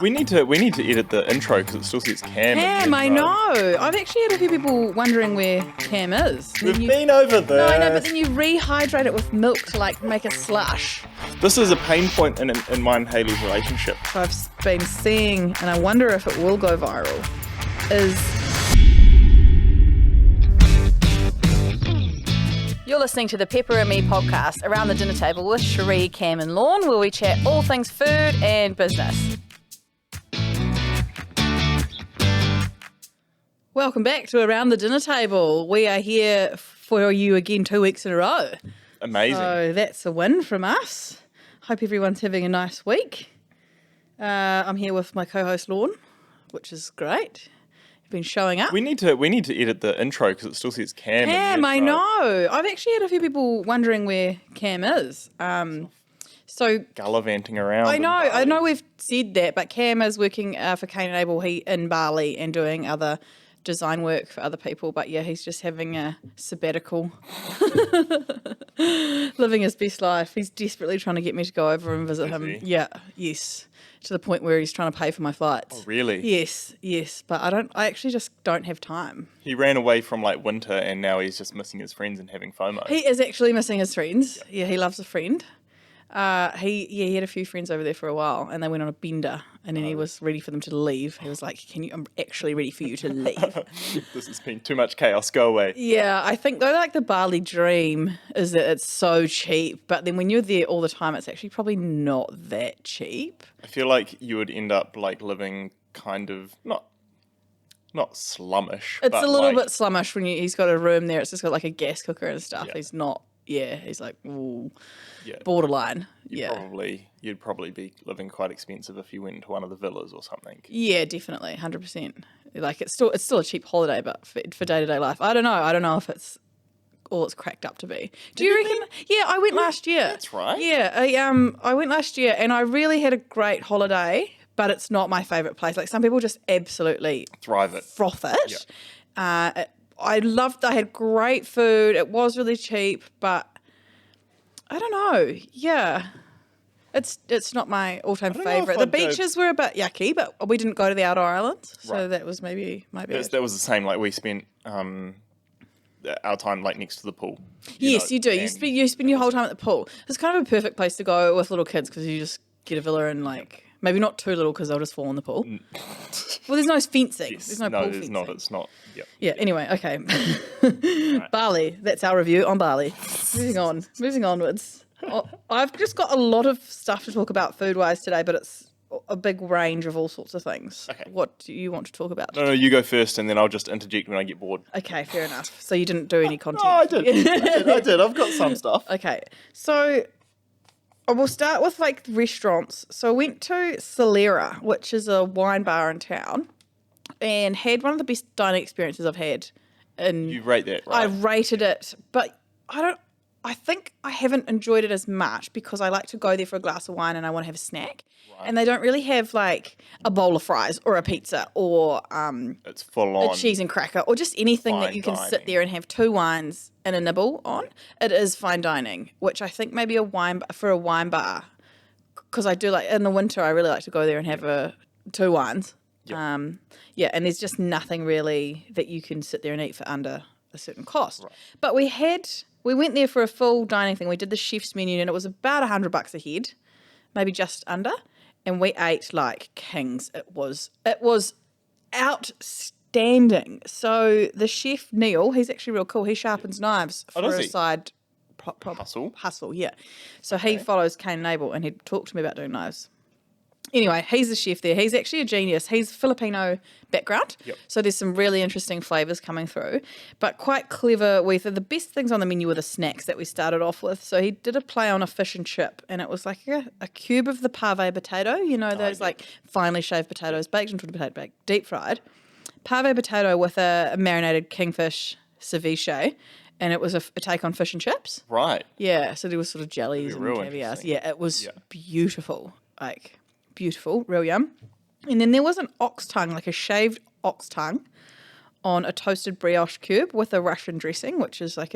We need to edit the intro because it still says Cam. Cam, I know. I've actually had a few people wondering where Cam is. We've been over there. No, I know, but then you rehydrate it with milk to make a slush. This is a pain point in mine and Hayley's relationship. I've been seeing, and I wonder if it will go viral, is... You're listening to the Pepper and Me podcast, Around the Dinner Table with Cherie, Cam and Lorne, where we chat all things food and business. Welcome back to Around the Dinner Table. We are here for you again 2 weeks in a row. Amazing. So that's a win from us. Hope everyone's having a nice week. I'm here with my co-host Lorne, which is great. You've been showing up. We need to edit the intro because it still says Cam. Cam, I know. I've actually had a few people wondering where Cam is. So gallivanting around. I know we've said that, but Cam is working for Cane & Able in Bali and doing other design work for other people, but yeah, he's just having a sabbatical, living his best life. He's desperately trying to get me to go over and visit him. Yeah, yes, to the point where he's trying to pay for my flights. Oh, really? Yes, but I actually just don't have time. He ran away from winter and now he's just missing his friends and having FOMO. He is actually missing his friends. Yeah, he loves a friend. He had a few friends over there for a while and they went on a bender and then he was ready for them to leave. He was like, I'm actually ready for you to leave. This has been too much chaos, go away. Yeah, I think though the Bali dream is that it's so cheap, but then when you're there all the time, it's actually probably not that cheap. I feel like you would end up like kind of not slummish. It's but a little bit slummish when he's got a room there. It's just got like a gas cooker and stuff. Yeah. He's not, he's like, ooh, yeah. borderline. You'd probably be living quite expensive if you went into one of the villas or something. Yeah, definitely, 100%. Like it's still a cheap holiday, but for day-to-day life, I don't know if it's all it's cracked up to be. Do you reckon? Yeah, I went last year. That's right. Yeah, I went last year and I really had a great holiday, but it's not my favourite place. Like some people just absolutely froth it. Yeah. I had great food. It was really cheap, but I don't know. Yeah. It's not my all-time favourite. The beaches were a bit yucky, but we didn't go to the outer islands, so that was maybe my bad. That was the same. Like we spent our time next to the pool. You do. You spend your whole time at the pool. It's kind of a perfect place to go with little kids because you just get a villa and maybe not too little because they'll just fall in the pool. Well, there's no fencing. Yes. There's no pool fencing. It's not. Yep. Yeah. Anyway, okay. Right. Bali. That's our review on Bali. Moving onwards. I've just got a lot of stuff to talk about food-wise today, but it's a big range of all sorts of things. Okay. What do you want to talk about? No, you go first, and then I'll just interject when I get bored. Okay, fair enough. So you didn't do any content? No, I did. I've got some stuff. Okay, so we'll start with restaurants. So I went to Solera, which is a wine bar in town, and had one of the best dining experiences I've had. You rate that, right? I rated it, but I think I haven't enjoyed it as much because I like to go there for a glass of wine and I want to have a snack. Right. And they don't really have a bowl of fries or a pizza or it's full on a cheese and cracker or just anything that you can sit there and have two wines and a nibble on. It is fine dining, which I think maybe for a wine bar, because I do in the winter I really like to go there and have two wines. Yep. And there's just nothing really that you can sit there and eat for under a certain cost. Right. But we went there for a full dining thing. We did the chef's menu and it was about $100 a head, maybe just under. And we ate like kings. It was outstanding. So the chef, Neil, he's actually real cool. He sharpens knives for a side hustle, yeah. So he follows Cane & Able and he'd talk to me about doing knives. Anyway, he's the chef there. He's actually a genius. He's Filipino background. Yep. So there's some really interesting flavours coming through, but quite clever with the best things on the menu were the snacks that we started off with. So he did a play on a fish and chip, and it was like a cube of the pave potato, those finely shaved potatoes, baked into a potato bag, deep fried. Pave potato with a marinated kingfish ceviche, and it was a take on fish and chips. Right. Yeah, so there was sort of jellies and caviar. Yeah, it was beautiful. Beautiful, real yum. And then there was an ox tongue, a shaved ox tongue on a toasted brioche cube with a Russian dressing, which is a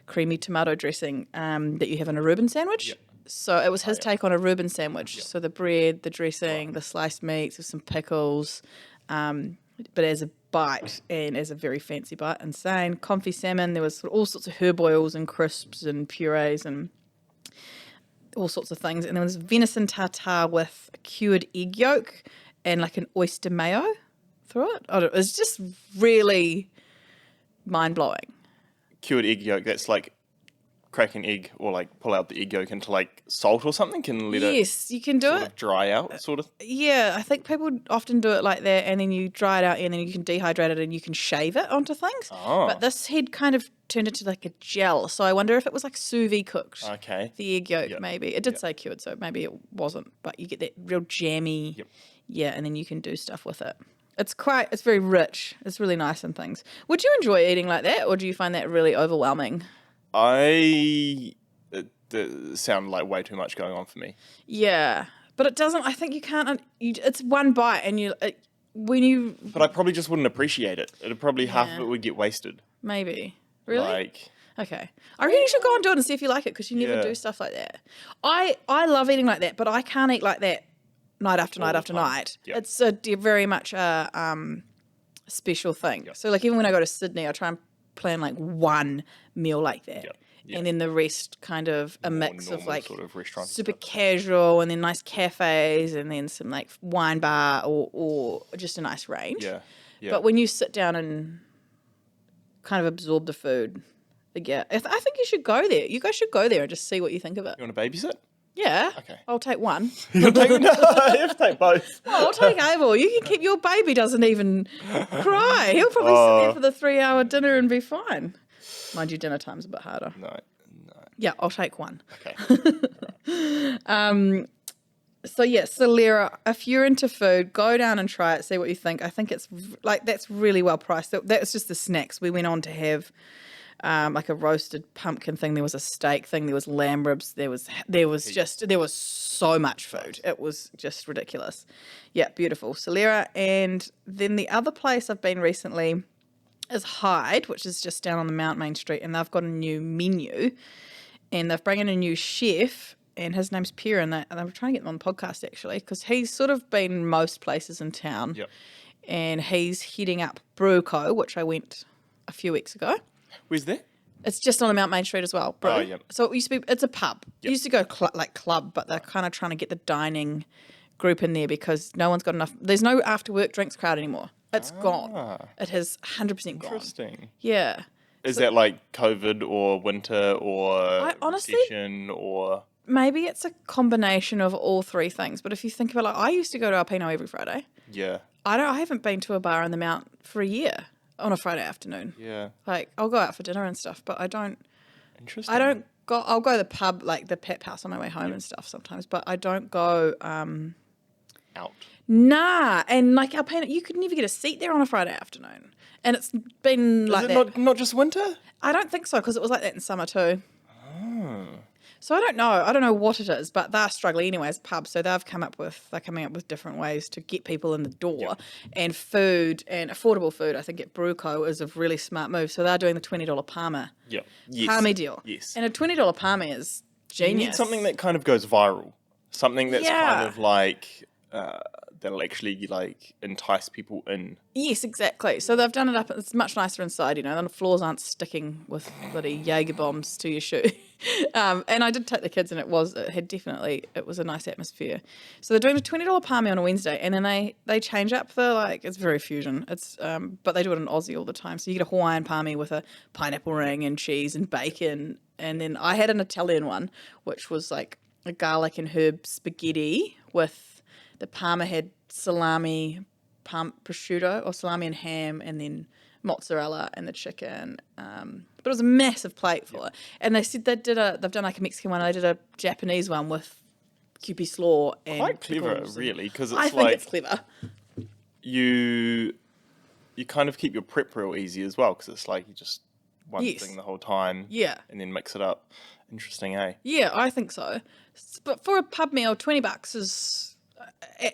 creamy tomato dressing that you have in a Reuben sandwich. So it was his take on a Reuben sandwich. So the bread, the dressing, the sliced meats with some pickles, but as a bite and as a very fancy bite, insane. Confit salmon, there was all sorts of herb oils and crisps and purees and all sorts of things. And there was venison tartare with a cured egg yolk and like an oyster mayo through it. It was just really mind-blowing. Cured egg yolk, that's like crack an egg or like pull out the egg yolk into like salt or something and let it Yes, you can do sort it. of dry out sort of. Yeah, I think people often do it like that, and then you dry it out, and then you can dehydrate it, and you can shave it onto things. Oh. But this had kind of turned into like a gel, so I wonder if it was like sous vide cooked. Okay. The egg yolk, Yep. maybe. It did say cured, so maybe it wasn't. But you get that real jammy, Yep. yeah, and then you can do stuff with it. It's very rich. It's really nice and things. Would you enjoy eating like that, or do you find that really overwhelming? It sounded like way too much going on for me. Yeah, but it doesn't. I think you can't. It's one bite, and when you But I probably just wouldn't appreciate it. It'd probably half of it would get wasted. maybe really. Like, Okay. I reckon you should go and do it and see if you like it, because you never Yeah. do stuff like that. I love eating like that, but I can't eat like that night after night the after time. night. Yep. It's very much a special thing. So like even when I go to Sydney, I try and plan like one meal like that. Yep. Yeah. And then the rest kind of a more mix of normal like sort of restaurant super stuff. casual, and then nice cafes, and then some like wine bar or just a nice range. Yeah. Yeah. But when you sit down and kind of absorb the food, yeah, I think you should go there. You guys should go there and just see what you think of it. You want to babysit? Yeah. Okay. I'll take one. You'll take, no, you have to take both. Oh, I'll take Abel. You can keep your baby doesn't even cry. He'll probably sit there for the 3-hour dinner and be fine. Mind you, dinner time's a bit harder. No. Yeah, I'll take one. Okay. So yeah, Solera, if you're into food, go down and try it, see what you think. I think it's like that's really well priced. That was just the snacks. We went on to have like a roasted pumpkin thing. There was a steak thing. There was lamb ribs. There was so much food. It was just ridiculous. Yeah, beautiful. Solera. And then the other place I've been recently is Hyde, which is just down on the Mount Main Street, and they've got a new menu, and they've brought in a new chef, and his name's Pierre, and I'm trying to get him on the podcast actually, because he's sort of been most places in town. Yep. And he's heading up Brewco, which I went a few weeks ago. Where's that? It's just on the Mount Main Street as well. Brew. Oh, yep. So it used to be, it's a pub. It used to go like club, but they're kind of trying to get the dining group in there because no one's got enough. There's no after work drinks crowd anymore. It's gone. It has 100% gone. Interesting. Yeah. Is that like COVID or winter or honestly- recession or... Maybe it's a combination of all three things. But if you think about I used to go to Alpino every Friday. Yeah. I haven't been to a bar in the Mount for a year on a Friday afternoon. Yeah. Like I'll go out for dinner and stuff, but I don't Interesting. I'll go to the pub, like the Pep House on my way home and stuff sometimes, but I don't go Out. Nah, and like Alpino, you could never get a seat there on a Friday afternoon. And it's been like Is it that. not just winter? I don't think so, because it was like that in summer too. So I don't know. I don't know what it is, but they're struggling anyway as a pub. So they're coming up with different ways to get people in the door, and food and affordable food. I think at Brewco is a really smart move. So they're doing the $20 Parma Yes. Parmy deal. Yes. And a $20 Parmy is You genius. need something that kind of goes viral. Something that's Yeah. kind of like... that'll actually like entice people in. Yes, exactly. So they've done it up. It's much nicer inside, you know. And the floors aren't sticking with bloody Jaeger bombs to your shoe. And I did take the kids, and it was a nice atmosphere. So they're doing a $20 Parmy on a Wednesday, and then they change up it's very fusion. It's but they do it in Aussie all the time. So you get a Hawaiian Parmy with a pineapple ring and cheese and bacon, and then I had an Italian one, which was like a garlic and herb spaghetti with. The Parma had salami, prosciutto, or salami and ham, and then mozzarella and the chicken. But it was a massive plate for it. And they said they've done like a Mexican one. They did a Japanese one with Kewpie slaw and Quite clever, pickles. really, because I it's think like it's clever. you kind of keep your prep real easy as well, because it's like you just one Yes. thing the whole time, Yeah. and then mix it up. Interesting, eh? Yeah, I think so. But for a pub meal, $20 is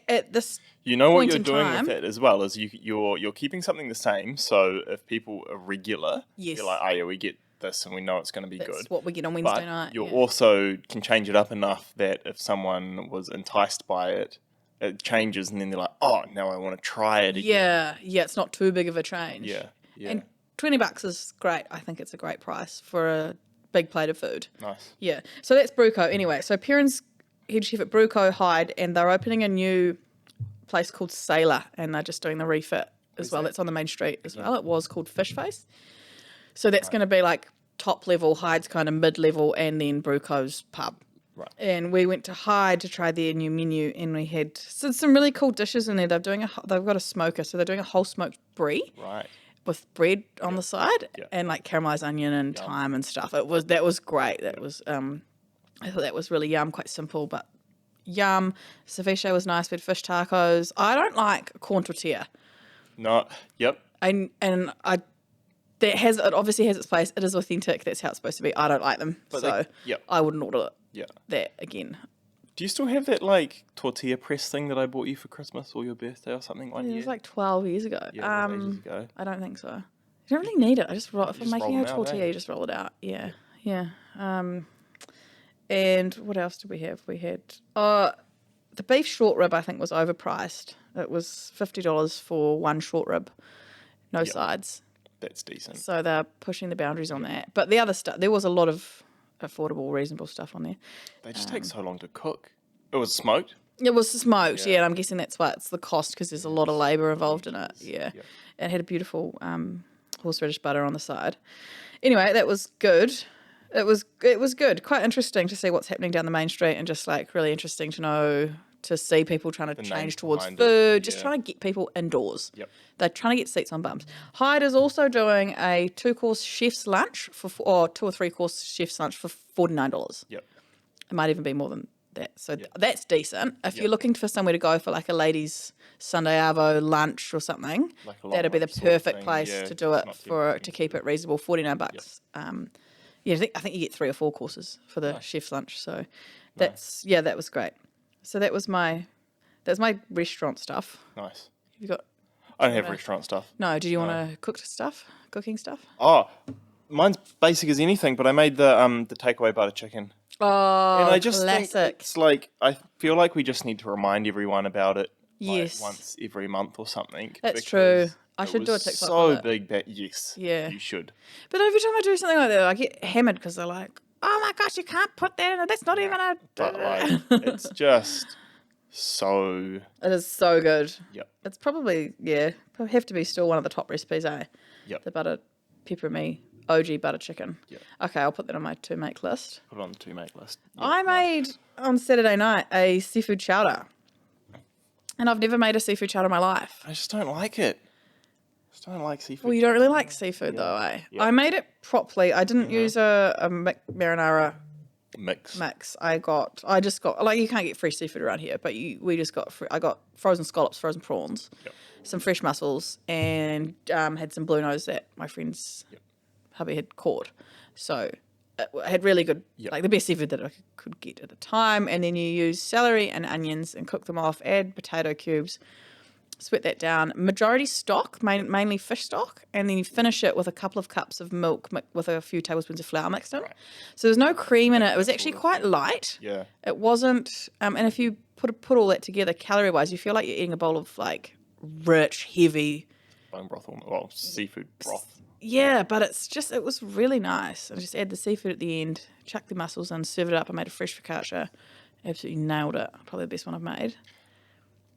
at this. You know what point you're in doing time. with it as well is you're keeping something the same. So if people are regular, Yes. you're like, oh yeah, we get this and we know it's going to be That's good. what we get on Wednesday But night. you yeah. also can change it up enough that if someone was enticed by it, it changes and then they're like, oh, now I want to try it again. Yeah, it's not too big of a change. Yeah, yeah. And $20 is great. I think it's a great price for a big plate of food. Nice. Yeah. So that's Bruco. Anyway, so Perrin's head chef at Bruco Hyde, and they're opening a new place called Sailor, and they're just doing the refit as well. that? That's on the main street as well. It was called Fish Face. So that's going to be like top level, Hyde's kind of mid level, and then Bruco's pub. Right. And we went to Hyde to try their new menu, and we had some really cool dishes in there. They've got a smoker, so they're doing a whole smoked brie Right. with bread on the side Yeah. and like caramelized onion and thyme and stuff. That was great. That was I thought that was really yum, quite simple but yum. Ceviche was nice. We had fish tacos. I don't like corn tortilla. No. Yep. It obviously has its place. It is authentic. That's how it's supposed to be. I don't like them, yep. I wouldn't order Yeah. that again. Do you still have that like tortilla press thing that I bought you for Christmas or your birthday or something one It year? was like 12 years ago. Yeah, it was ages ago. I don't think so. You don't really need it. I just roll, if I'm just making roll a them out, tortilla, eh? you just roll it out. Yeah. And what else did we have? We had the beef short rib. I think was overpriced. It was $50 for one short rib, no sides. That's decent. So they're pushing the boundaries on that. But the other stuff, there was a lot of affordable, reasonable stuff on there. They just take so long to cook. It was smoked. It was smoked, yeah, and I'm guessing that's why it's the cost because there's a lot of labour involved in it. Yeah. It had a beautiful horseradish butter on the side. Anyway, that was good. It was good. Quite interesting to see what's happening down the main street, and just like really interesting to see people trying to change towards behind food, it, just yeah. trying to get people indoors. Yep. They're trying to get seats on bums. Hyde is also doing a 2-course chef's lunch or 2 or 3-course chef's lunch for $49. Yep. It might even be more than that. So that's decent. If you're looking for somewhere to go for like a ladies' Sunday Arvo lunch or something, Like a long that'd be the lunch sort of perfect thing, place yeah, to do it's it not too to expensive. keep it reasonable. $49. Yeah, I think you get 3 or 4 courses for the chef's lunch. So that was great. So that was my restaurant stuff. Nice. Have you got? I don't have restaurant stuff. No, did you want to cooking stuff? Oh, mine's basic as anything, but I made the takeaway butter chicken. Oh, And I just think classic. it's like, I feel like we just need to remind everyone about it. Like, Yes. once every month or something. That's true. because I it should do a was TikTok so with it. big that, yes, Yeah. you should. But every time I do something like that, I get hammered because they're like, "Oh my gosh, you can't put that in it. That's not even a." But like, it's just so, It is so good. yep, It's probably probably have to be still one of the top recipes, eh? Yep. The butter pepper me OG butter chicken. Yep. Okay, I'll put that on my to make list. put it on the to-make list. Yep, I made on Saturday night a seafood chowder, and I've never made a seafood chowder in my life. I just don't like it. I just don't like seafood. Well, you don't really like seafood though, eh? Yeah. I made it properly. I didn't use a marinara mix. mix. I just got like you can't get fresh seafood around here, but I got frozen scallops, frozen prawns, Yep. some fresh mussels, and had some blue nose that my friend's hubby had caught. So I had really good, like the best seafood that I could get at the time. And then you use celery and onions and cook them off. Add potato cubes. Sweat that down. Majority stock, mainly fish stock, and then you finish it with a couple of cups of milk with a few tablespoons of flour mixed in. So there's no cream in it. It was actually quite light. Yeah. It wasn't, and if you put all that together, calorie wise, you feel like you're eating a bowl of like rich, heavy. Bone broth, well, seafood broth. Yeah, but it was really nice. I just add the seafood at the end, chuck the mussels in, serve it up. I made a fresh focaccia. Absolutely nailed it. Probably the best one I've made.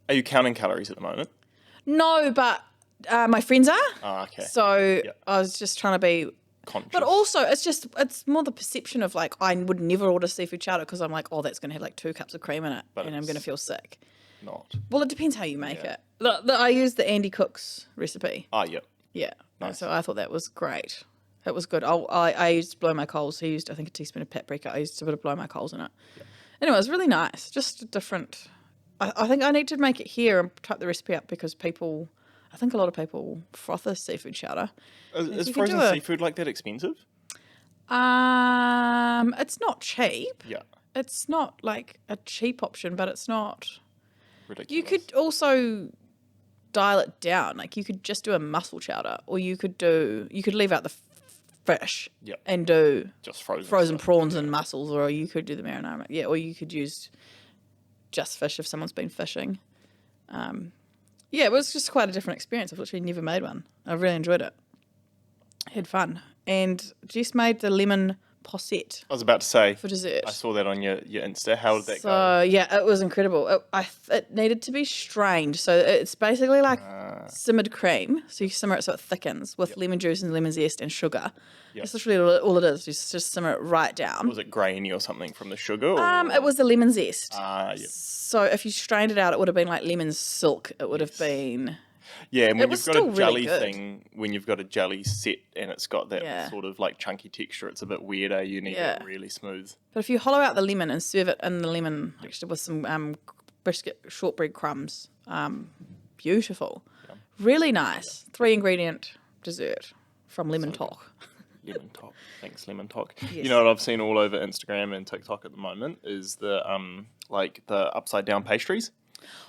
Are you counting calories at the moment? No, but my friends are. Oh, okay. So I was just trying to be. Conscious. But also, it's more the perception of like, I would never order seafood chowder because I'm like, oh, that's going to have like 2 cups of cream in it But and I'm going to feel sick. Not. Well, it depends how you make it. I used the Andy Cook's recipe. Ah, yep. Yeah. Nice. So I thought that was great. It was good. I used blow my coals. He used, I think, a teaspoon of paprika. I used a bit of blow my coals in it. Anyway, it was really nice. Just a different. I think I need to make it here and type the recipe up because I think a lot of people froth a seafood chowder. Is you could frozen do seafood like that expensive? It's not cheap. Yeah. It's not like a cheap option, but it's not. Ridiculous. You could also dial it down. Like you could just do a mussel chowder, or you could leave out the fish Yep. and do Just frozen stuff. prawns and mussels, or you could do the marinara. Yeah, or you could use just fish if someone's been fishing. Yeah, it was just quite a different experience. I've literally never made one. I really enjoyed it. Had fun. And Jess made the lemon posset I was about to say, for dessert. I saw that on your Insta. How did that go? So, yeah, it was incredible. It needed to be strained. So it's basically like simmered cream. So you simmer it so it thickens with lemon juice and lemon zest and sugar. Yep. That's literally all it is. You just simmer it right down. Was it grainy or something from the sugar? Or? It was the lemon zest. Yep. So if you strained it out, it would have been like lemon silk. It would have been... Yeah, and when was you've got a still jelly really good. thing, when you've got a jelly set and it's got that sort of like chunky texture, it's a bit weirder. You need it really smooth. But if you hollow out the lemon and serve it in the lemon mixture with some biscuit shortbread crumbs, beautiful. Yum. Really nice. 3-ingredient dessert from Lemon Talk. Lemon Talk. Thanks, Lemon Talk. Yes. You know what I've seen all over Instagram and TikTok at the moment is the like the upside down pastries.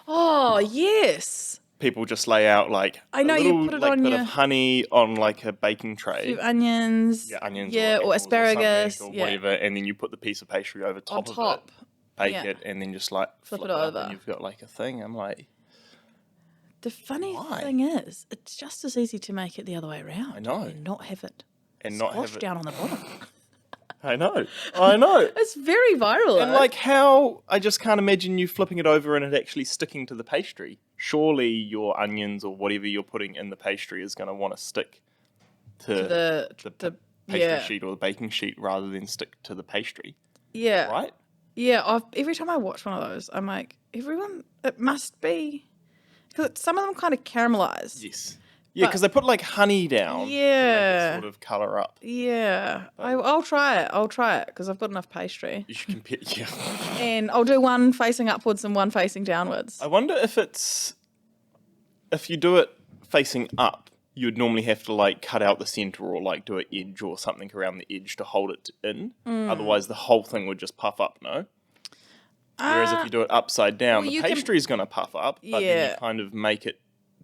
Oh, yes. People just lay out like I know, a little, you put it like, on bit your... of honey on like a baking tray. Few onions. Yeah, onions. Yeah, or apples asparagus. Or whatever, and then you put the piece of pastry over top of it, bake it, and then just like flip it over. And you've got like a thing. I'm like... The funny thing is, it's just as easy to make it the other way around. I know. And not have it squashed down on the bottom. I know. I know. It's very viral. And like how, I just can't imagine you flipping it over and it actually sticking to the pastry. Surely your onions or whatever you're putting in the pastry is going to want to stick to the pastry sheet or the baking sheet rather than stick to the pastry. Yeah. Right? Yeah. Every time I watch one of those, I'm like, it must be, because some of them kind of caramelize. Yes. Yeah, because they put like honey down to make it sort of colour up. Yeah. I'll try it because I've got enough pastry. You should compare, yeah. And I'll do one facing upwards and one facing downwards. I wonder if you do it facing up, you'd normally have to like cut out the centre or like do an edge or something around the edge to hold it in. Otherwise the whole thing would just puff up, no? Whereas if you do it upside down, the pastry's going to puff up, but then you kind of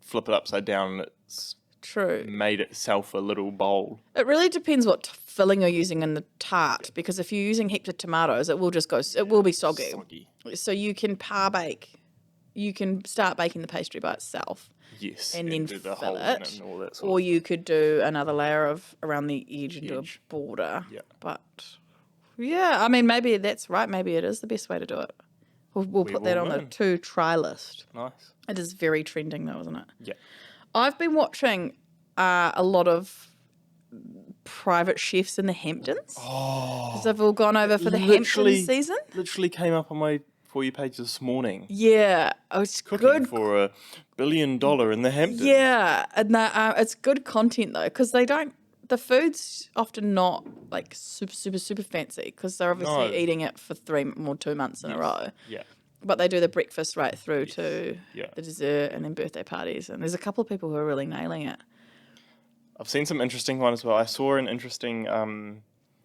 flip it upside down and it's made itself a little bowl. It really depends what filling you're using in the tart, because if you're using heaps of tomatoes, it will just go, it will be soggy. So you can you can start baking the pastry by itself. Yes. And then do the fill holes it. in it and all that sort Or of you could do another layer around the edge and do a border. Yeah. But yeah, I mean, maybe that's right. Maybe it is the best way to do it. We'll put that on the to try list. Nice. It is very trending though, isn't it? Yeah. I've been watching a lot of private chefs in the Hamptons. Oh. Because they've all gone over for the Hamptons season. Literally came up on my For You page this morning. Yeah. It's Cooking good. for $1 billion in the Hamptons. Yeah. And it's good content though, because the food's often not like super fancy, because they're obviously eating it for 2 months in a row. Yeah. But they do the breakfast right through to Yeah. the dessert and then birthday parties. And there's a couple of people who are really nailing it. I've seen some interesting ones as well. I saw an interesting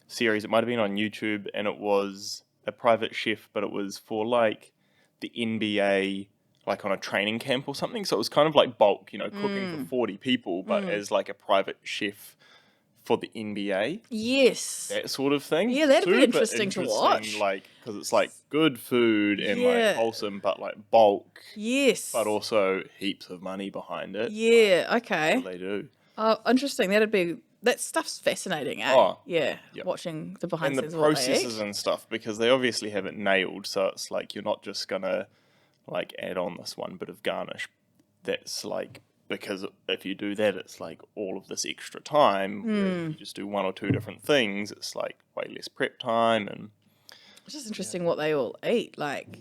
series. It might have been on YouTube, and it was a private chef, but it was for like the NBA, like on a training camp or something. So it was kind of like bulk, cooking for 40 people, but as like a private chef for the NBA. Yes. That sort of thing. Yeah, that'd be interesting to watch. Like, because it's like good food and like wholesome, but like bulk. Yes. But also heaps of money behind it. Yeah, okay. They do. Oh, interesting. That stuff's fascinating, eh? Oh, yeah. Watching the behind the scenes and the processes and stuff, because they obviously have it nailed. So it's like you're not just gonna like add on this one bit of garnish. That's like, because if you do that, it's like all of this extra time. If you just do one or two different things, it's like way less prep time. And it's just interesting what they all eat, like,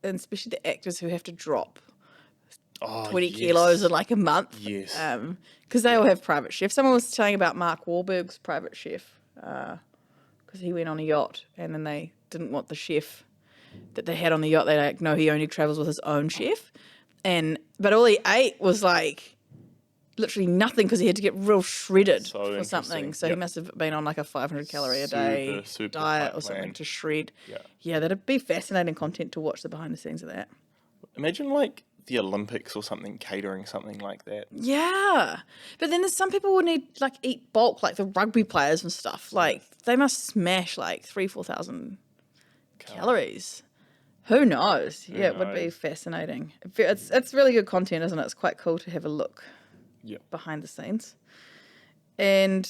and especially the actors who have to drop 20 kilos in like a month. Yes. Because they all have private chefs. Someone was telling about Mark Wahlberg's private chef, because he went on a yacht and then they didn't want the chef that they had on the yacht. They're like, no, he only travels with his own chef. But all he ate was like literally nothing, because he had to get real shredded for something. So he must have been on like a 500 calorie a day diet or something to shred. Yeah, that'd be fascinating content to watch the behind the scenes of that. Imagine like the Olympics or something, catering something like that. Yeah. But then there's some people who need, like, eat bulk, like the rugby players and stuff. Like, they must smash, like, 4,000 calories. Who knows? Yeah, it would be fascinating. It's really good content, isn't it? It's quite cool to have a look behind the scenes. And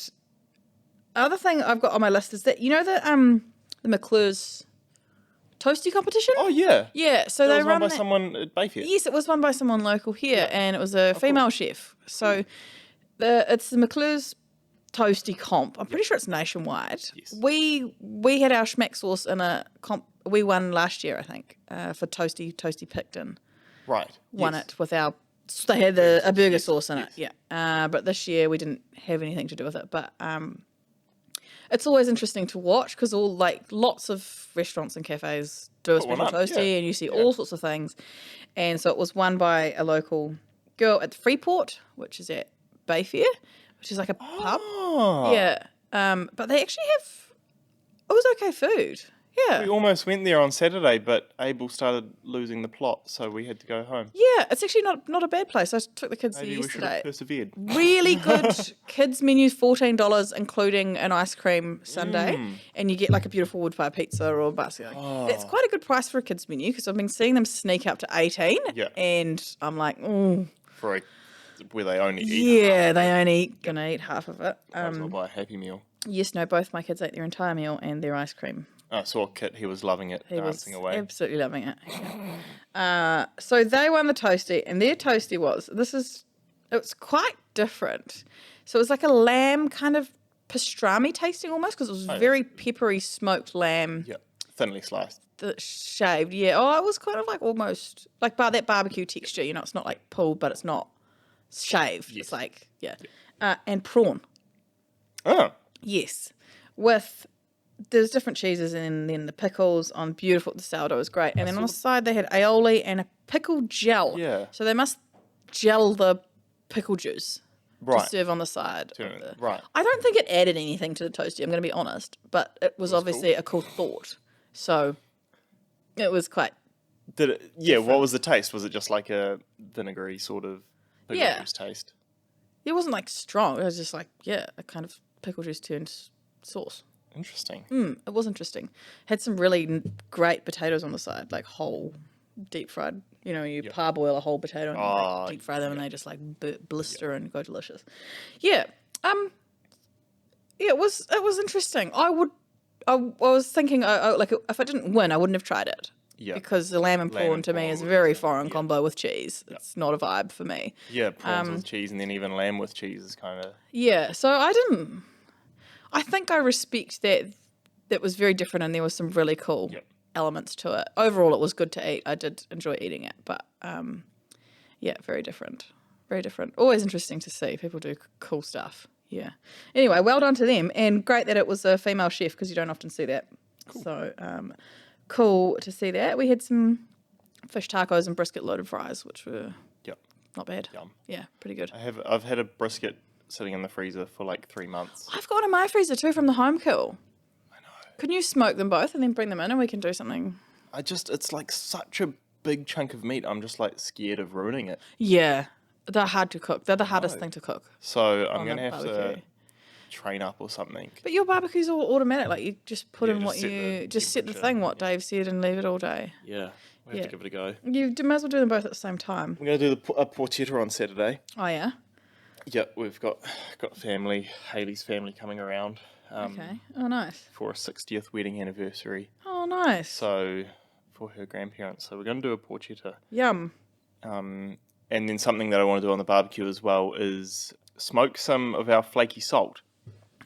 other thing I've got on my list is that, you know, the McClure's toasty competition? Oh, yeah. Yeah, so That they was run won by someone at Bayfair. Yes, it was won by someone local here, and it was a female chef. So it's the McClure's toasty comp. I'm pretty sure it's nationwide. Yes. We had our schmack sauce in a comp. We won last year, I think, for Toasty Picton. Right. Won yes. it with our. They had a burger sauce in it, yeah. But this year we didn't have anything to do with it. But it's always interesting to watch because lots of restaurants and cafes do a special toasty, and you see all sorts of things. And so it was won by a local girl at the Freeport, which is at Bayfair, which is like a pub. Oh. Yeah. But they actually have. It was okay food. Yeah. We almost went there on Saturday, but Abel started losing the plot, so we had to go home. Yeah, it's actually not a bad place. I took the kids Maybe there we should have yesterday. persevered. Really good kids menu, $14, including an ice cream sundae, and you get like a beautiful wood fire pizza or a basket. That's quite a good price for a kids menu because I've been seeing them sneak up to 18, and I'm like, oh. Where they only eat. Yeah, they only gonna eat half of it. Might as well buy a Happy Meal. Yes, no, both my kids ate their entire meal and their ice cream. I saw Kit, he was loving it, dancing away. Absolutely loving it. So they won the toasty, and their toasty it's quite different. So it was like a lamb kind of pastrami tasting almost, because it was very peppery smoked lamb. Yeah, thinly sliced. Shaved, yeah. Oh, it was kind of like almost like that barbecue texture. You know, it's not like pulled, but it's not shaved. Yes. It's like, and prawn. Oh. Yes. There's different cheeses and then the pickles on beautiful. The sourdough was great. And then on the side they had aioli and a pickle gel. Yeah. So they must gel the pickle juice to Right. serve on the side. Right. I don't think it added anything to the toasty, I'm going to be honest. But it was obviously a cool thought. So it was quite... what was the taste? Was it just like a vinegary sort of pickle juice taste? It wasn't like strong. It was just like, a kind of pickle juice turned sauce. Interesting. It was interesting. Had some really great potatoes on the side, like whole, deep fried. You know, you parboil a whole potato and you deep fry them, and they just like blister and go delicious. Yeah. It was interesting. I was thinking, like if I didn't win, I wouldn't have tried it. Yeah. Because the lamb and prawn to me is a very foreign combo with cheese. It's not a vibe for me. Yeah, prawns with cheese, and then even lamb with cheese is kind of... Yeah, so I think I respect that was very different, and there was some really cool elements to it. Overall, it was good to eat. I did enjoy eating it, but very different. Very different. Always interesting to see. People do cool stuff. Yeah. Anyway, well done to them, and great that it was a female chef because you don't often see that. Cool. So cool to see that. We had some fish tacos and brisket loaded fries, which were not bad. Yum. Yeah, pretty good. I've had a brisket sitting in the freezer for like 3 months. I've got one in my freezer too from the home kill. I know. Can you smoke them both and then bring them in and we can do something? It's like such a big chunk of meat. I'm just like scared of ruining it. Yeah. They're hard to cook. They're the hardest thing to cook. So I'm going to have to train up or something. But your barbecue's all automatic. Like you just put in what you... Just set the thing, what Dave said, and leave it all day. Yeah. We have to give it a go. You might as well do them both at the same time. We're going to do a porchetta on Saturday. Oh, yeah? Yeah, we've got family, Hayley's family coming around. Okay. Oh, nice. For a 60th wedding anniversary. Oh, nice. So, for her grandparents. So we're going to do a porchetta. Yum. And then something that I want to do on the barbecue as well is smoke some of our flaky salt.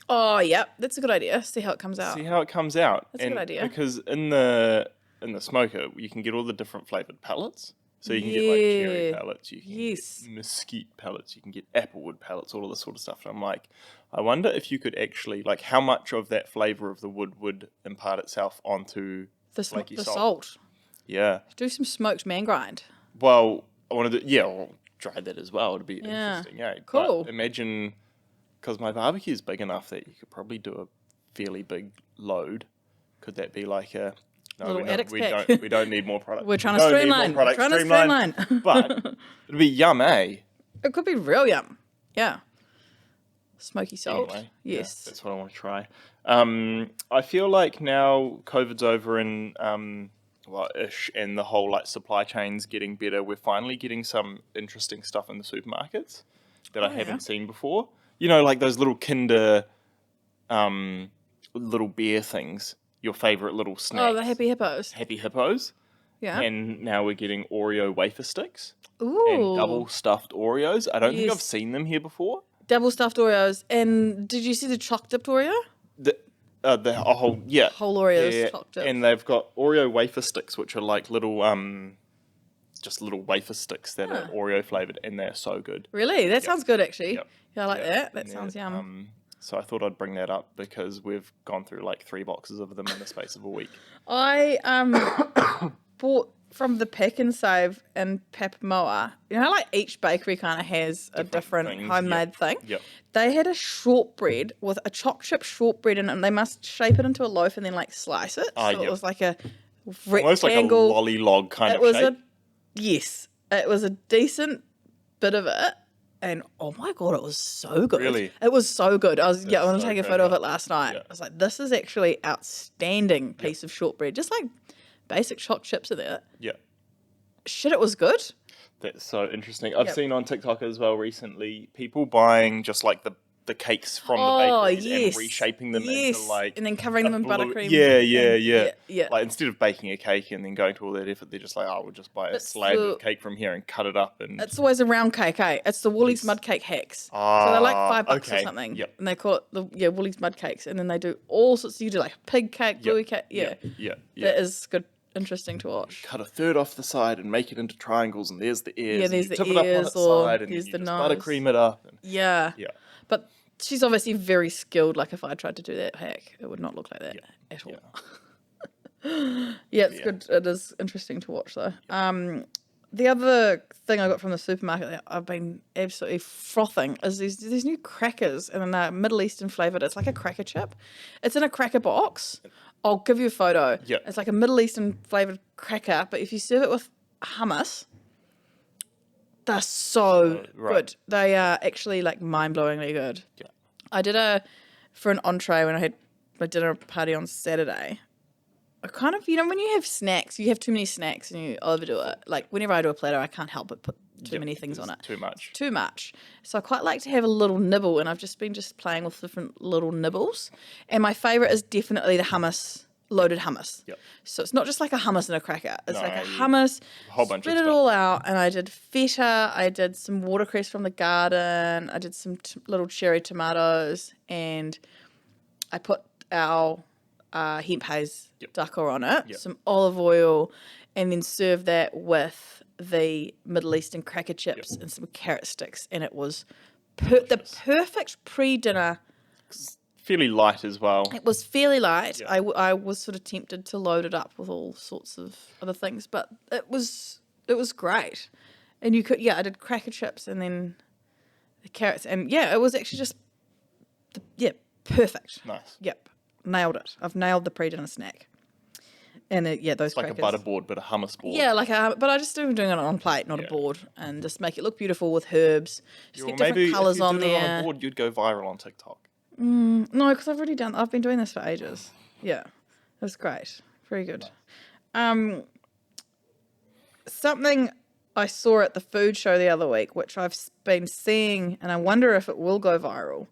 Oh, yep. That's a good idea. See how it comes out. That's a good idea. Because in the smoker, you can get all the different flavoured pellets. So you can get like cherry pellets, you can get mesquite pellets, you can get applewood pellets, all of this sort of stuff. And I'm like, I wonder if you could actually, like, how much of that flavour of the wood would impart itself onto the flaky salt. Yeah. Do some smoked man grind. Well, I want to do, I'll try that as well. It'd be interesting, Cool. But imagine, because my barbecue is big enough that you could probably do a fairly big load. Could that be like a No, Little addicts we pack. don't need more product. We're trying We to don't need more streamline. product. Trying to streamline. But it'd be yum, eh? It could be real yum. Yeah. Smoky salt. Anyway, Yes. that's what I want to try. I feel like now COVID's over and ish, and the whole like supply chain's getting better. We're finally getting some interesting stuff in the supermarkets that I haven't seen before. You know, like those little Kinder, little bear things. Your favorite little snacks. Oh, the Happy Hippos. Happy Hippos. Yeah. And now we're getting Oreo wafer sticks. Ooh. And double stuffed Oreos. I don't think Yes. I've seen them here before. Double stuffed Oreos. And did you see the choc dipped Oreo? The whole Whole Oreos yeah, choc dipped. and they've got Oreo wafer sticks, which are like little just little wafer sticks that are Oreo flavored, and they're so good. Really? That sounds good, actually. Yep. Yeah, I like that. That And sounds yum. So I thought I'd bring that up because we've gone through like 3 boxes of them in the space of a week. I bought from the Pick and Save in Papamoa. You know, like each bakery kind of has a different things, homemade thing. Yep. They had a shortbread with a choc chip shortbread in it, and they must shape it into a loaf and then like slice it. So yep. it was like a Almost like a rectangle. lolly log kind It of was shape. it was a decent bit of it. And oh my god, it was so good. Really? It was so good. I want to so take a good, photo of yeah. it last night. Yeah. I was like, this is actually outstanding piece of shortbread. Just like basic choc chips are there. Yeah. Shit, it was good. That's so interesting. I've Yep. seen on TikTok as well recently people buying just like the cakes from the bakeries and reshaping them into like and then covering them in buttercream. Yeah. Like instead of baking a cake and then going to all that effort, they're just like, oh, we'll just buy a slab of cake from here and cut it up. And It's always a round cake, eh? It's the Woolies mud cake hacks. So they're like $5 or okay. something. Yep. And they call it the Woolies mud cakes. And then they do all sorts. You do like a pig cake, bluey cake. Yeah. Yeah. That is good. Interesting to watch. Cut a third off the side and make it into triangles, and there's the ears. Yeah, there's and you the tip it up on ears, its or side, and here's then you the just nose. buttercream it up. And, Yeah. yeah. But she's obviously very skilled. Like if I tried to do that hack, it would not look like that at all. Yeah, it's good. It is interesting to watch though. The other thing I got from the supermarket that I've been absolutely frothing is these new crackers, and they're Middle Eastern flavored. It's like a cracker chip. It's in a cracker box. I'll give you a photo. Yeah. It's like a Middle Eastern flavored cracker, but if you serve it with hummus, they're so good. They are actually like mind-blowingly good. Yeah. I did for an entree when I had my dinner party on Saturday. I kind of, when you have snacks, you have too many snacks and you overdo it. Like whenever I do a platter, I can't help but put too many things on it. Too much. Too much. So I quite like to have a little nibble, and I've just been playing with different little nibbles. And my favourite is definitely the hummus, loaded hummus. Yep. So it's not just like a hummus and a cracker. It's like a No, hummus, a whole bunch of spread it stuff. all out, and I did feta, I did some watercress from the garden, I did some little cherry tomatoes, and I put our hemp haze ducker on it, some olive oil, and then serve that with the Middle Eastern cracker chips and some carrot sticks, and it was the perfect pre-dinner. Fairly light as well. It was fairly light. I was sort of tempted to load it up with all sorts of other things, but it was great. And you could, I did cracker chips and then the carrots, and it was actually just, perfect. Nice. Yep, nailed it. I've nailed the pre-dinner snack. And those Like crackers. a butter board, but a hummus board. Yeah, but I just am doing it on a plate, not a board, and just make it look beautiful with herbs. Just get different colours on there. Maybe if you did it on a board, you'd go viral on TikTok. No, because I've been doing this for ages. Yeah, it was great. Very good. Something I saw at the food show the other week, which I've been seeing, and I wonder if it will go viral,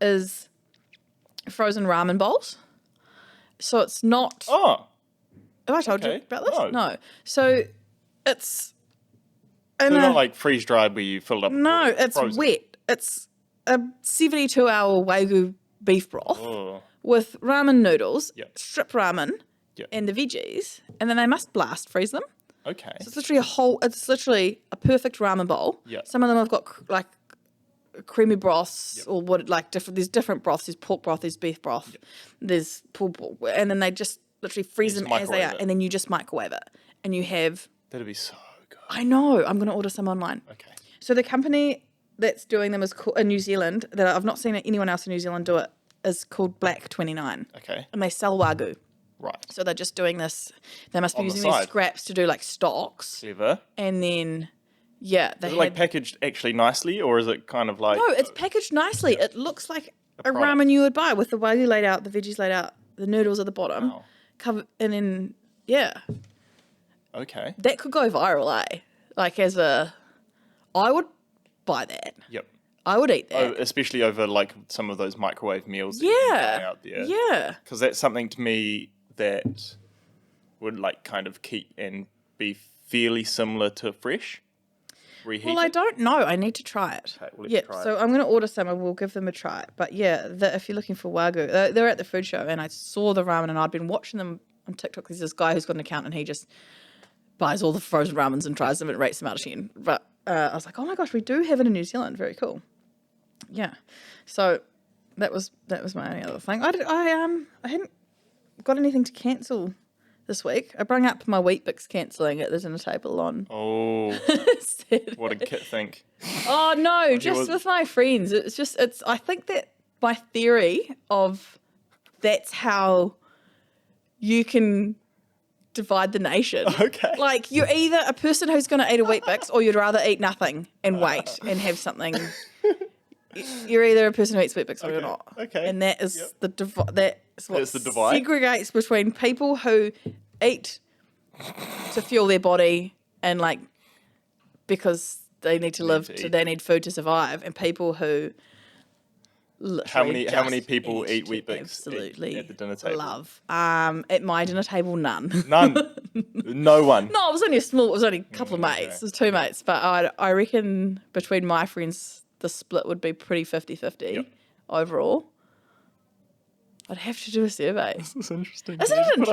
is frozen ramen bowls. So it's not... Oh, Have I told you okay. about this? No. So it's... so not like freeze dried where you fill it up. No, with it's frozen. wet. It's a 72-hour Wagyu beef broth Oh, with ramen noodles, Yep. strip ramen, Yep. and the veggies, and then they must blast freeze them. okay. So it's literally a perfect ramen bowl. Yep. Some of them have got like creamy broths or there's different broths. There's pork broth, there's beef broth, there's pulled pork, and then they just literally freeze just them as they microwave are, it. and then you just microwave it, and you have. That'd be so good. I know. I'm going to order some online. Okay. So the company that's doing them is called, in New Zealand, that I've not seen anyone else in New Zealand do it, is called Black 29. Okay. And they sell Wagyu. Right. So they're just doing this. They must be On the using these side. scraps to do like stocks, Clever. and then they Is it like packaged actually nicely, or is it kind of like... No, it's packaged nicely. It looks like a product. ramen you would buy with the wagyu laid out, the veggies laid out, the noodles at the bottom, Wow. covered, and then Okay. that could go viral, eh? Like I would buy that. Yep. I would eat that. Oh, especially over like some of those microwave meals that you can buy out there. Yeah. Because that's something to me that would like kind of keep and be fairly similar to fresh. Reheated. Well, I don't know. I need to try it. Okay, well, let's try so it. I'm going to order some and we'll give them a try. But yeah, if you're looking for wagyu, they're at the food show and I saw the ramen and I'd been watching them on TikTok. There's this guy who's got an account and he just buys all the frozen ramens and tries them and rates them out of 10. But I was like, oh my gosh, we do have it in New Zealand. Very cool. Yeah. So that was my only other thing. I hadn't got anything to cancel this week. I brought up my Weet-Bix cancelling at the dinner table on Oh, Saturday. what did Kit think? Oh no, just was- with my friends. I think that my theory of that's how you can divide the nation. Okay. Like you're either a person who's going to eat a Weet-Bix or you'd rather eat nothing and wait and have something. You're either a person who eats Weet-Bix or you're Okay, not. okay. And that is Yep. that's what That's the divide? segregates between people who eat to fuel their body and like because they need to live, to eat. they need food to survive, and people who How literally many just people eat to Weet-Bix absolutely at the dinner table? love. At my dinner table, none. None. No one. No, it was only it was only a couple of mates. okay. It was two mates. But I reckon between my friends, the split would be pretty 50-50 Yep. overall. I'd have to do a survey. This is interesting. Isn't you it need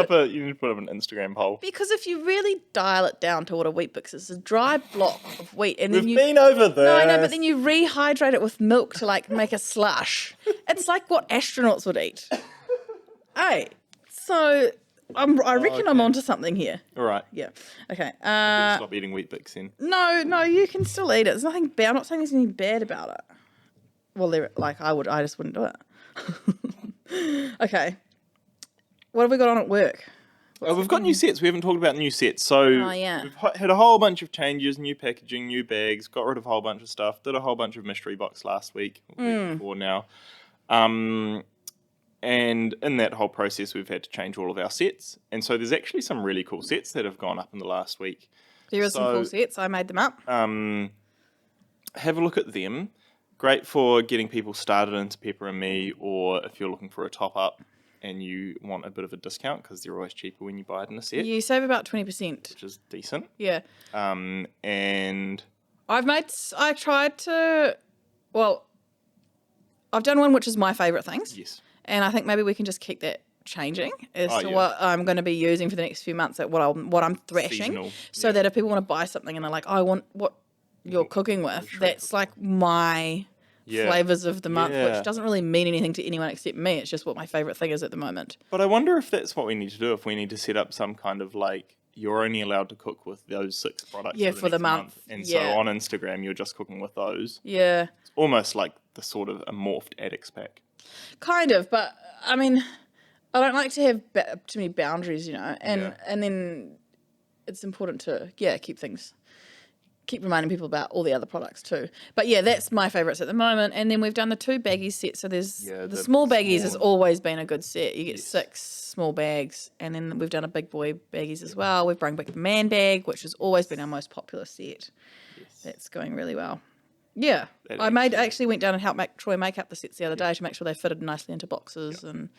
to put up an Instagram poll. Because if you really dial it down to what a Weet-Bix is, a dry block of wheat. And We've then you been over this. No, I know, but then you rehydrate it with milk to like make a slush. It's like what astronauts would eat. Hey, so I reckon I'm okay. onto something here. All right. Yeah. Okay. Stop eating Weet-Bix then. No, you can still eat it. There's nothing bad. I'm not saying there's anything bad about it. Well, I just wouldn't do it. Okay. What have we got on at work? We've got new sets. We haven't talked about new sets. So yeah. we've had a whole bunch of changes, new packaging, new bags, got rid of a whole bunch of stuff, did a whole bunch of mystery box last week, or week before now. And in that whole process, we've had to change all of our sets. And so there's actually some really cool sets that have gone up in the last week. There are some So- cool sets. I made them up. Have a look at them. Great for getting people started into Pepper and Me, or if you're looking for a top up and you want a bit of a discount because they're always cheaper when you buy it in a set, You save about 20%. which is decent. Yeah. And I tried to, well, I've done one which is my favourite things. yes, And I think maybe we can just keep that changing as to yeah. what I'm going to be using for the next few months, at what I'm thrashing, Seasonal, so yeah. that if people want to buy something and they're like, I want what you're cooking with, that's like my Yeah. flavors of the month, Yeah. which doesn't really mean anything to anyone except me. It's just what my favorite thing is at the moment. but I wonder if that's what we need to do. If we need to set up some kind of like you're only allowed to cook with those 6 products, Yeah, for for the next month. and Yeah. so on Instagram you're just cooking with those. Yeah, It's almost like the sort of a morphed addicts pack. kind of. But I mean, I don't like to have too many boundaries, and Yeah. and then it's important to keep reminding people about all the other products too. But yeah, that's my favourites at the moment. And then we've done the 2 baggies set. So there's Yeah, the the small baggies has small- always been a good set. You get Yes. 6 small bags, and then we've done a big boy baggies as well. We've brought back the man bag, which has always been our most popular set. Yes. That's going really well. Yeah, That I actually- actually went down and helped Troy make up the sets the other day to make sure they fitted nicely into boxes. And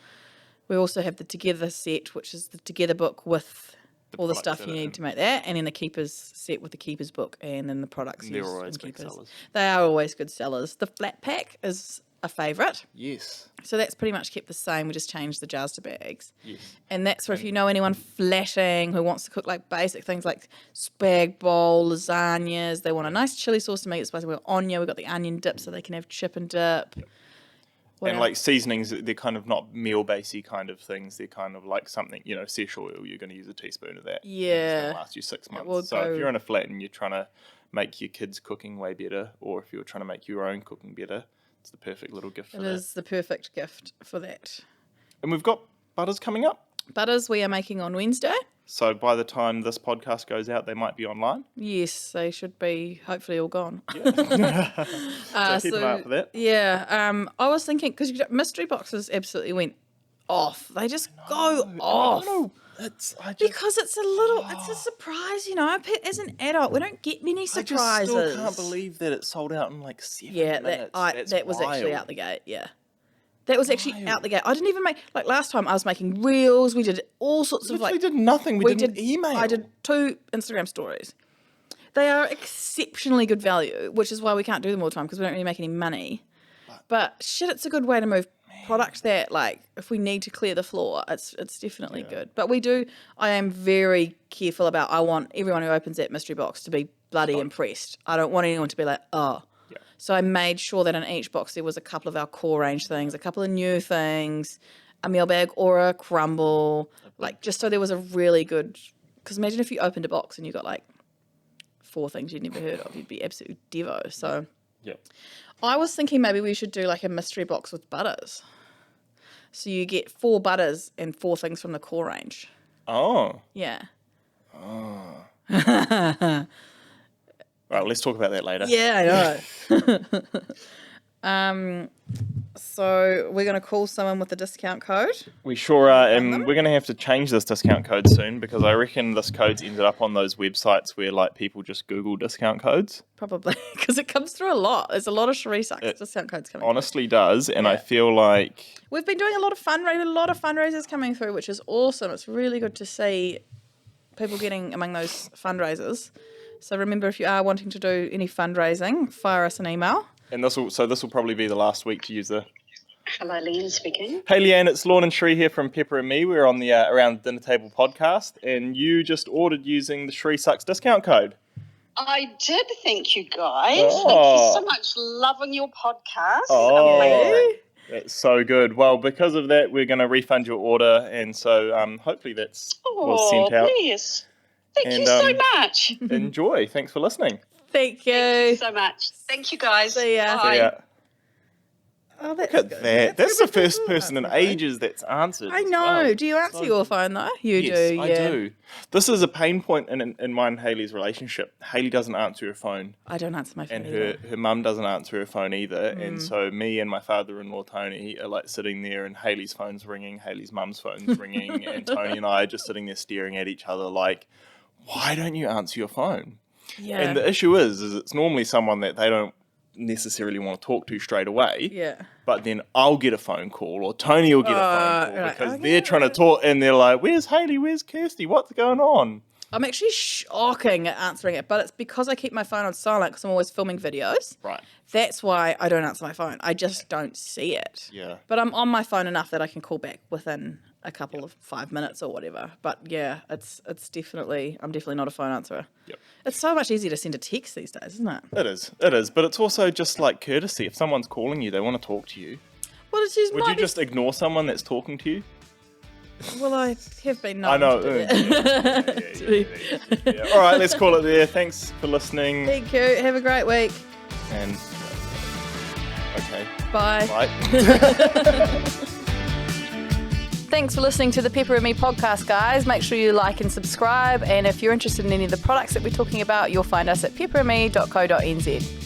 we also have the Together set, which is the Together book with all the products stuff that you are need in. to make that, and then the Keepers set with the Keepers book, and then the products They're used always in big Keepers. sellers. They are always good sellers. The flat pack is a favourite, Yes. so that's pretty much kept the same. We just changed the jars to bags. Yes. And that's for if you know anyone flatting who wants to cook like basic things like spag bowl, lasagnas. They want a nice chili sauce to make it spicy. We've got onion, we've got the onion dip so they can have chip and dip. What And else? like seasonings, they're kind of not meal-basey kind of things. They're kind of like something, sesh oil, you're going to use a teaspoon of that. Yeah. It's going to last you 6 will months. So go- if you're in a flat and you're trying to make your kids' cooking way better, or if you're trying to make your own cooking better, it's the perfect little gift for It that. is the perfect gift for that. And we've got butters coming up. Butters we are making on Wednesday. So by the time this podcast goes out, they might be online. Yes, they should be hopefully all gone. Yeah. So keep an eye out for that. Yeah, I was thinking, because mystery boxes absolutely went off. They just go off. Because it's it's a surprise, As an adult, we don't get many surprises. I just still can't believe that it sold out in like 7 minutes. That was actually out the gate, yeah. That was actually out the gate. I didn't even like last time I was making reels. We did all sorts of We did nothing. We did email. I did 2 Instagram stories. They are exceptionally good value, which is why we can't do them all the time because we don't really make any money. But shit, it's a good way to move product that, like, if we need to clear the floor, it's definitely good. But I am very careful about, I want everyone who opens that mystery box to be bloody impressed. I don't want anyone to be like, oh. Yeah. So I made sure that in each box there was a couple of our core range things, a couple of new things, a meal bag or a crumble, like just so there was a really good, because imagine if you opened a box and you got like 4 things you'd never heard of, you'd be absolutely devo. So yeah. I was thinking maybe we should do like a mystery box with butters. So you get 4 butters and 4 things from the core range. Oh. Yeah. Oh. Right, let's talk about that later. Yeah, I know. So we're going to call someone with the discount code. We sure are, and we're going to have to change this discount code soon because I reckon this code's ended up on those websites where like people just Google discount codes. Probably, because it comes through a lot. There's a lot of Cherie Sucks discount codes coming honestly through. Does, and I feel like... We've been doing a lot of fundraisers coming through, which is awesome. It's really good to see people getting among those fundraisers. So remember, if you are wanting to do any fundraising, fire us an email. And this will probably be the last week to use the... Hello, Leanne speaking. Hey, Leanne, it's Lorne and Cherie here from Pepper and Me. We're on the Around Dinner Table podcast, and you just ordered using the Cherie Sucks discount code. I did, thank you guys. Thank you so much. Loving your podcast. Oh, amazing. That's so good. Well, because of that, we're going to refund your order, and so hopefully that's was sent out. Yes. Thank you so much. Enjoy. Thanks for listening. Thank you. Thank you so much. Thank you, guys. See ya. Bye. See ya. Oh, that's Look at good. that. That's the first person in ages that's answered. I as know. well. Do you answer your phone, though? You Yes, do, yeah. I do. This is a pain point in mine and Hayley's relationship. Hayley doesn't answer her phone. I don't answer my phone And either. her mum doesn't answer her phone either. And so me and my father-in-law, Tony, are like sitting there and Hayley's phone's ringing, Hayley's mum's phone's ringing, and Tony and I are just sitting there staring at each other like, why don't you answer your phone? Yeah. And the issue is it's normally someone that they don't necessarily want to talk to straight away. Yeah. But then I'll get a phone call or Tony will get a phone call right, because okay, they're trying to talk and they're like, where's Hayley? Where's Kirsty? What's going on? I'm actually shocking at answering it, but it's because I keep my phone on silent because I'm always filming videos. Right. That's why I don't answer my phone. I just don't see it. Yeah. But I'm on my phone enough that I can call back within a couple of 5 minutes or whatever. But yeah, I'm definitely not a phone answerer. Yep. It's so much easier to send a text these days, isn't it? It is. But it's also just like courtesy. If someone's calling you, they want to talk to you. Well, Would you just ignore someone that's talking to you? Well, I have been known I know. to do that. Yeah. All right, let's call it there. Thanks for listening. Thank you. Have a great week. And okay. Bye. Bye. Thanks for listening to the Pepper and Me podcast, guys. Make sure you like and subscribe. And if you're interested in any of the products that we're talking about, you'll find us at pepperandme.co.nz.